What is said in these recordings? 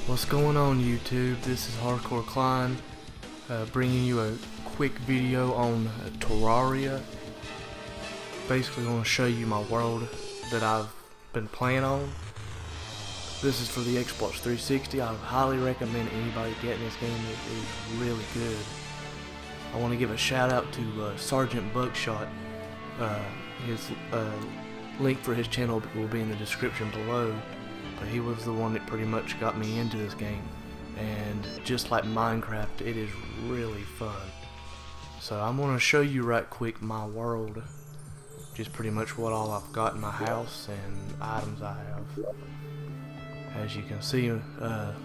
What's going on YouTube? This is Hardcore Klein, bringing you a quick video on Terraria. Basically going to show you my world that I've been playing on. This is for the Xbox 360. I highly recommend anybody getting this game. It is really good. I want to give a shout out to Sergeant Buckshot. His link for his channel will be in the description below. But he was the one that pretty much got me into this game, and just like Minecraft, it is really fun. So I'm going to show you right quick my world, just pretty much what all I've got in my house and items I have. As you can see, the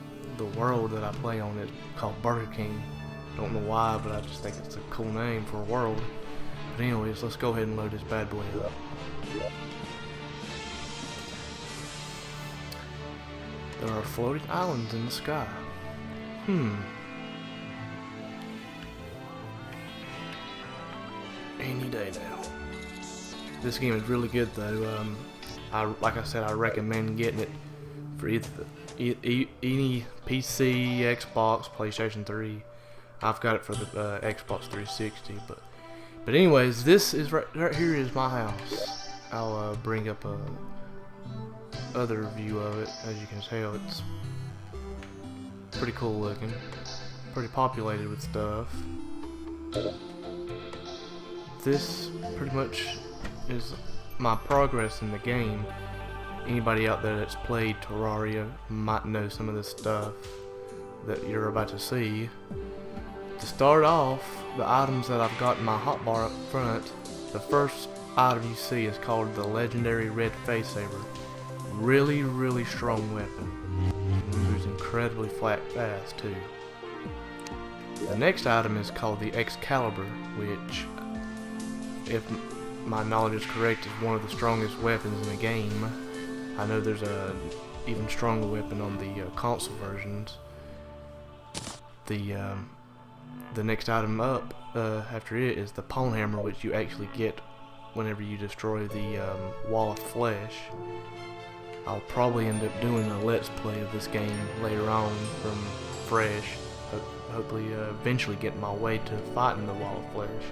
world that I play on is called Burger King. Don't know why, but I just think it's a cool name for a world. But anyways, let's go ahead and load this bad boy up. There are floating islands in the sky. Any day now. This game is really good though. Like I said, I recommend getting it for either any PC, Xbox, PlayStation 3. I've got it for the Xbox 360. But anyways, this is right here is my house. I'll bring up a other view of it. As you can tell, it's pretty cool looking, pretty populated with stuff. This pretty much is my progress in the game. Anybody out there that's played Terraria might know some of this stuff that you're about to see. To start off, the items that I've got in my hotbar up front, the first item you see is called the legendary red face saber. Really strong weapon. Moves incredibly fast too. The next item is called the Excalibur, which, if my knowledge is correct, is one of the strongest weapons in the game. I know there's a even stronger weapon on the console versions. The next item up after it is the Pawn Hammer, which you actually get whenever you destroy the wall of flesh. I'll probably end up doing a let's play of this game later on from fresh. Hopefully eventually getting my way to fighting the wall of flesh.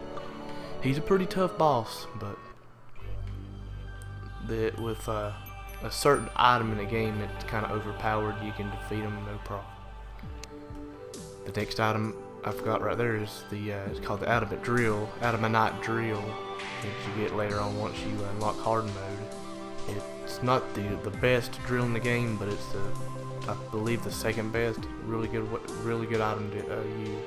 He's a pretty tough boss, but with a certain item in the game it's kind of overpowered. You can defeat him no problem. The next item I've got right there is it's called the Adamant Drill, which you get later on once you unlock hard mode. It's not the best drill in the game, but it's I believe the second best. Really good item to use.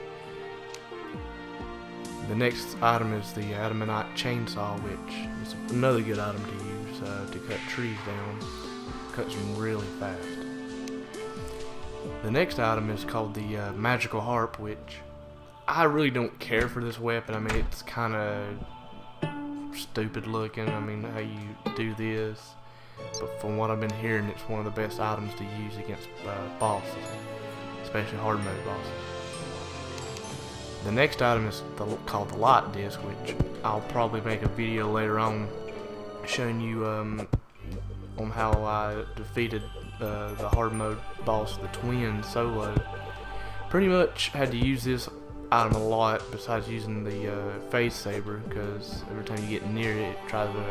The next item is the Adamant Chainsaw, which is another good item to use to cut trees down. Cuts them really fast. The next item is called the Magical Harp, which I really don't care for this weapon. I mean, it's kind of stupid looking. I mean, how you do this, but from what I've been hearing, it's one of the best items to use against bosses, especially hard mode bosses. The next item is called the Light Disc, which I'll probably make a video later on showing you on how I defeated the hard mode boss, the Twin, solo. Pretty much had to use this item a lot besides using the face saber, because every time you get near it, it tries to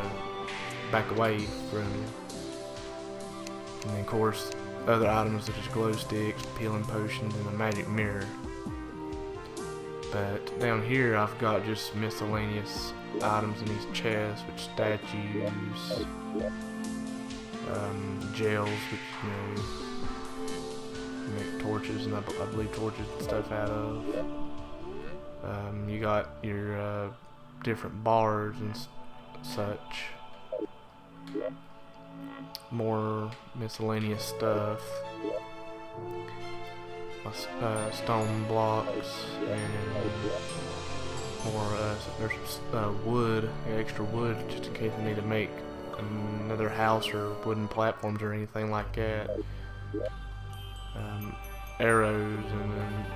back away from you. And then of course other items such as glow sticks, healing potions, and a magic mirror. But down here I've got just miscellaneous items in these chests, which statues, gels, which you make torches, and I believe torches and stuff out of. You got your different bars and such. More miscellaneous stuff. Stone blocks and more. There's wood, extra wood, just in case I need to make another house or wooden platforms or anything like that. Arrows and then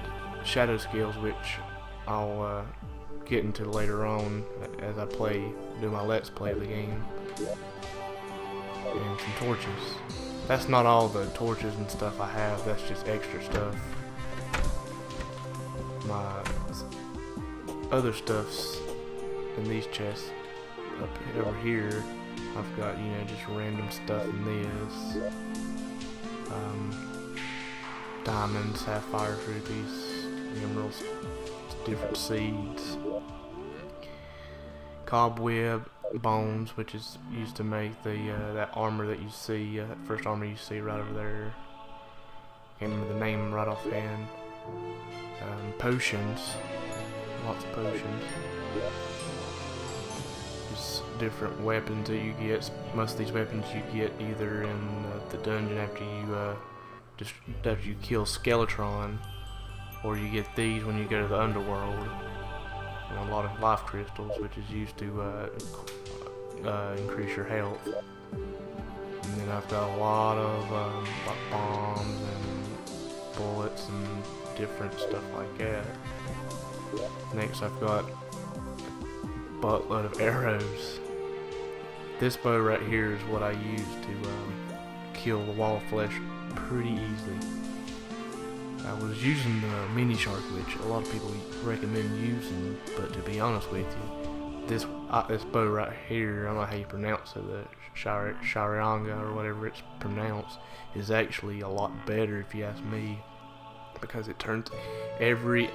shadow skills, which I'll get into later on as I do my let's play of the game. And some torches. That's not all the torches and stuff I have, that's just extra stuff. My other stuff's in these chests. Up over here, I've got, you know, just random stuff in this. Diamonds, sapphires, rubies, emeralds, different seeds. Cobweb, bones, which is used to make the that armor that you see, that first armor you see right over there. Can't remember the name right offhand. Potions, lots of potions. Just different weapons that you get. Most of these weapons you get either in the dungeon after you kill Skeletron, or you get these when you go to the underworld. And a lot of life crystals, which is used to increase your health. And then I've got a lot of like bombs and bullets and different stuff like that. Next I've got a buttload of arrows. This bow right here is what I use to kill the wall of flesh pretty easily. I was using the mini shark, which a lot of people recommend using, but to be honest with you, this bow right here, I don't know how you pronounce it, the Sharianga or whatever it's pronounced, is actually a lot better if you ask me, because it turns every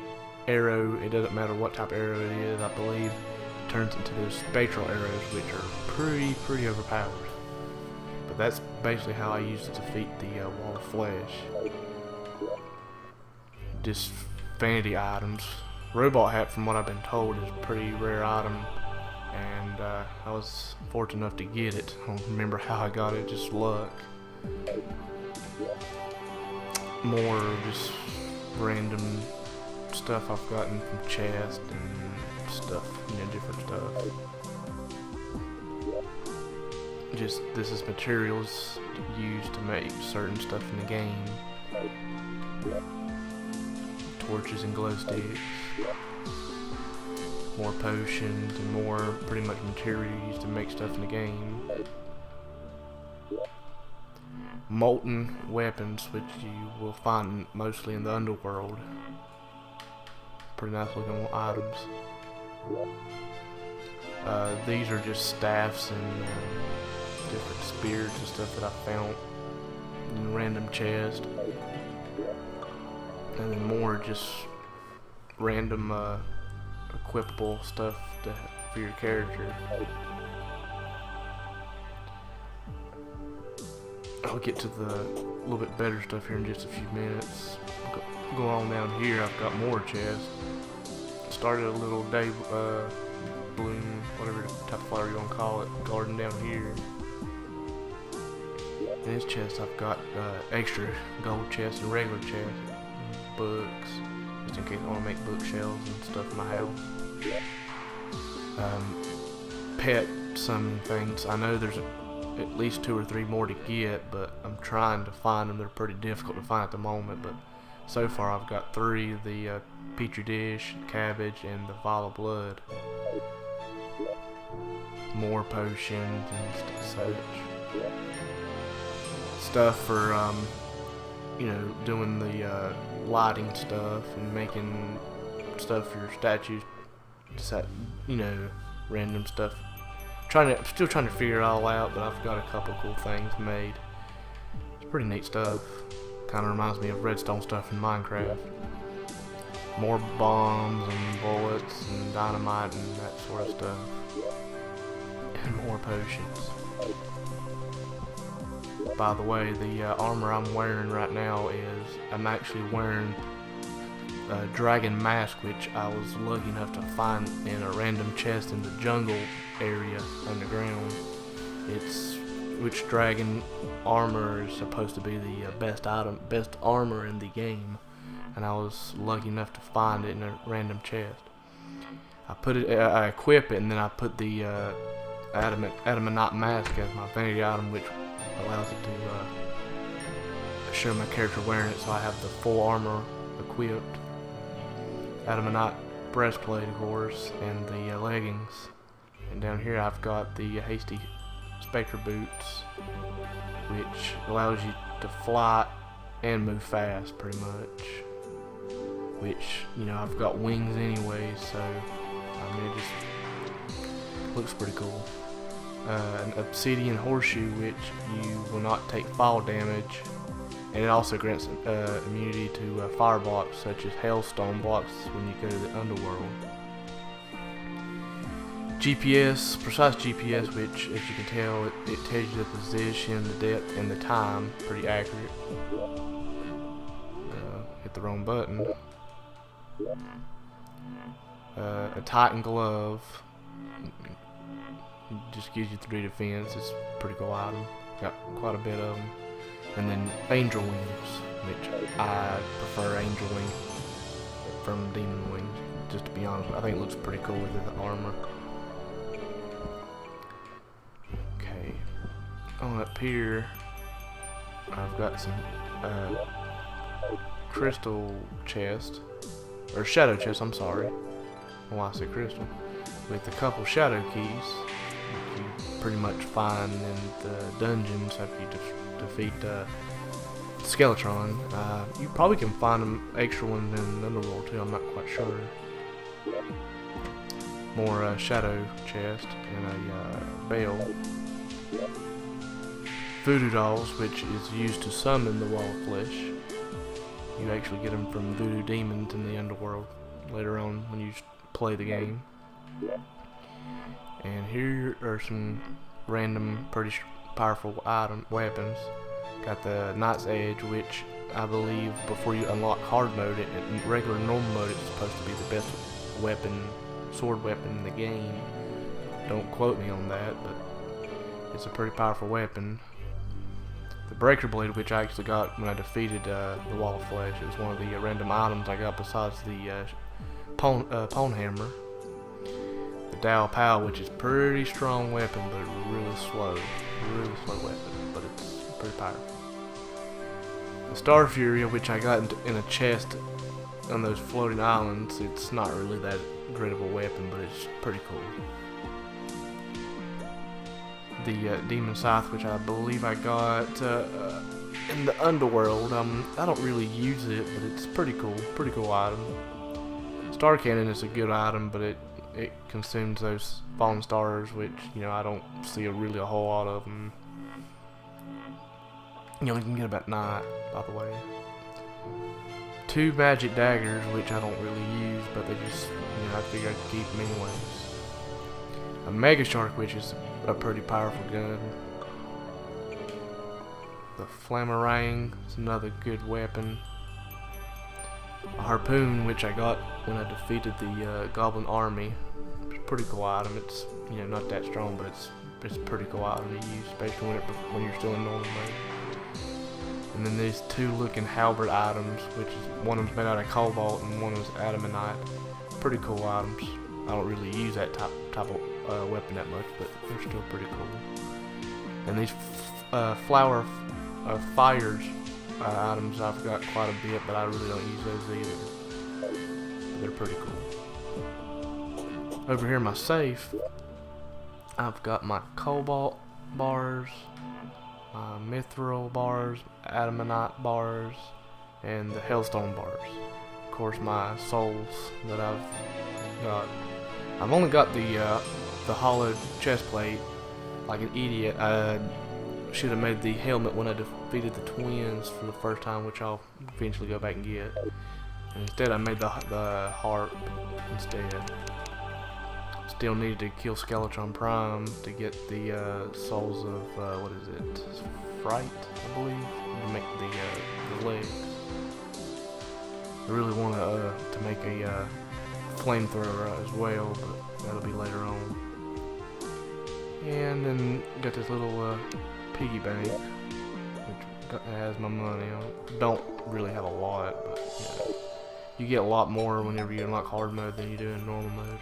arrow, it doesn't matter what type of arrow it is, I believe, it turns into those spectral arrows, which are pretty overpowered. But that's basically how I used to defeat the wall of flesh. Just vanity items. Robot hat, from what I've been told, is a pretty rare item, and I was fortunate enough to get it. I don't remember how I got it, just luck. More just random stuff I've gotten from chests and stuff, you know, different stuff. Just, this is materials used to make certain stuff in the game. Torches and glow sticks. More potions and more pretty much material used to make stuff in the game. Molten weapons, which you will find mostly in the underworld. Pretty nice looking items. These are just staffs and different spears and stuff that I found in random chests. And then more just random equipable stuff for your character. I'll get to the little bit better stuff here in just a few minutes. Go on down here, I've got more chests. Started a little day bloom, whatever type of flower you want to call it, garden down here. In this chest I've got extra gold chests and regular chests. Books, just in case I want to make bookshelves and stuff in my house. Pet summoning things. I know there's at least 2 or 3 more to get, but I'm trying to find them. They're pretty difficult to find at the moment, but so far I've got 3, the petri dish, cabbage, and the vial of blood. More potions and such. Stuff for you know, doing the lighting stuff and making stuff for your statues, you know, random stuff. I'm still trying to figure it all out, but I've got a couple cool things made. It's pretty neat stuff. Kind of reminds me of redstone stuff in Minecraft. More bombs and bullets and dynamite and that sort of stuff. And more potions. By the way, the armor I'm wearing right now is, I'm actually wearing a dragon mask, which I was lucky enough to find in a random chest in the jungle area underground. Which dragon armor is supposed to be the best armor in the game, and I was lucky enough to find it in a random chest. I equip it, and then I put the adamant mask as my vanity item, which allows it to show my character wearing it, so I have the full armor equipped. Adamant breastplate, of course, and the leggings. And down here I've got the hasty Spectre boots, which allows you to fly and move fast, pretty much. Which, you know, I've got wings anyway, so I mean, it just looks pretty cool. An obsidian horseshoe, which you will not take fall damage, and it also grants immunity to fire blocks such as hailstone blocks when you go to the underworld. GPS, precise GPS, which, as you can tell, it tells you the position, the depth, and the time. Pretty accurate. Hit the wrong button. A Titan glove. Just gives you 3 defense. It's a pretty cool item. Got quite a bit of them. And then angel wings, which I prefer angel wing from demon wings. Just to be honest, I think it looks pretty cool with the armor. Okay, on up here, I've got some crystal chest, or shadow chest. I'm sorry. Why I say crystal? With a couple shadow keys, which you pretty much find in the dungeons after you defeat Skeletron. You probably can find them extra ones in the underworld too. I'm not quite sure. More shadow chest and a bell. Voodoo dolls, which is used to summon the wall of flesh. You actually get them from voodoo demons in the underworld later on when you play the game. And here are some random, pretty powerful weapons. Got the Knight's Edge, which I believe before you unlock hard mode, in regular normal mode, it's supposed to be the best weapon, sword weapon in the game. Don't quote me on that, but it's a pretty powerful weapon. The Breaker Blade, which I actually got when I defeated the Wall of Flesh, it was one of the random items I got besides the Pwn Hammer. The Dao Pow, which is pretty strong weapon, but really slow weapon, but it's pretty powerful. The Star Fury, which I got in a chest on those floating islands, it's not really that great of a weapon, but it's pretty cool. The Demon Scythe, which I believe I got in the underworld. I don't really use it, but it's pretty cool item. Star Cannon is a good item, but it consumes those fallen stars, which, you know, I don't see really a whole lot of them. You only can get about 9, by the way. 2 magic daggers, which I don't really use, but they just, you know, I figure I'd keep them anyways. A Mega Shark, which is a pretty powerful gun. The Flamerang is another good weapon. A Harpoon, which I got when I defeated the Goblin Army. It's a pretty cool item. It's, you know, not that strong, but it's a pretty cool item to use, especially when you're still in normal mode. And then these 2 looking halberd items, which is one of them's made out of cobalt and one of them's adamantite. Pretty cool items. I don't really use that type of weapon that much, but they're still pretty cool. And these flower fires items, I've got quite a bit, but I really don't use those either. But they're pretty cool. Over here in my safe, I've got my cobalt bars, my mithril bars, adamantite bars, and the hailstone bars. Of course, my souls that I've got. I've only got the hollow chest plate, like an idiot. I should have made the helmet when I defeated the twins for the first time, which I'll eventually go back and get. And instead, I made the harp instead. Still needed to kill Skeletron Prime to get the souls of what is it? Fright, I believe, to make the legs. I really want to make a flamethrower as well, but that'll be later on. And then got this little piggy bank, which has my money on it. Don't really have a lot, but you know, you get a lot more whenever you unlock hard mode than you do in normal mode.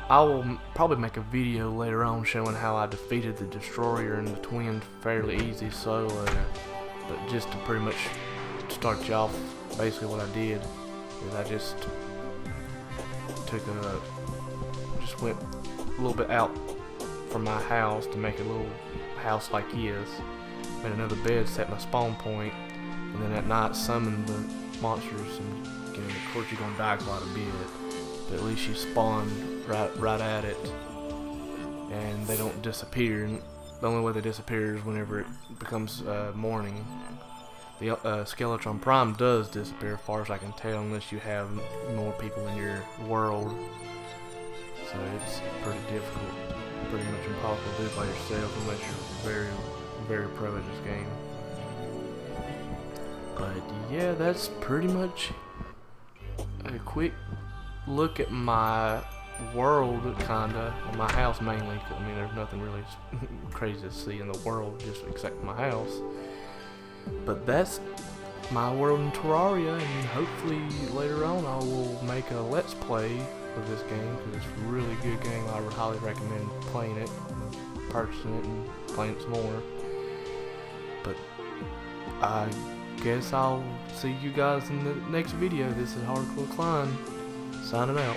I will probably make a video later on showing how I defeated the Destroyer and the twins fairly easy solo, but just to pretty much start you off, basically what I did is I just went a little bit out from my house to make a little house like this. Made another bed, set my spawn point, and then at night summon the monsters. And of course you're gonna die quite a bit, but at least you spawn right at it, and they don't disappear. And the only way they disappear is whenever it becomes morning. The Skeletron Prime does disappear, as far as I can tell, unless you have more people in your world. So it's pretty difficult, pretty much impossible to do by yourself unless you're very, very pro at this game. But yeah, that's pretty much a quick look at my world, kinda, or my house mainly. I mean, there's nothing really crazy to see in the world, just except my house. But that's my world in Terraria, and hopefully later on I will make a Let's Play of this game, because it's a really good game. I would highly recommend playing it, purchasing it, and playing it some more. But I guess I'll see you guys in the next video. This is Hardcore Klein, signing out.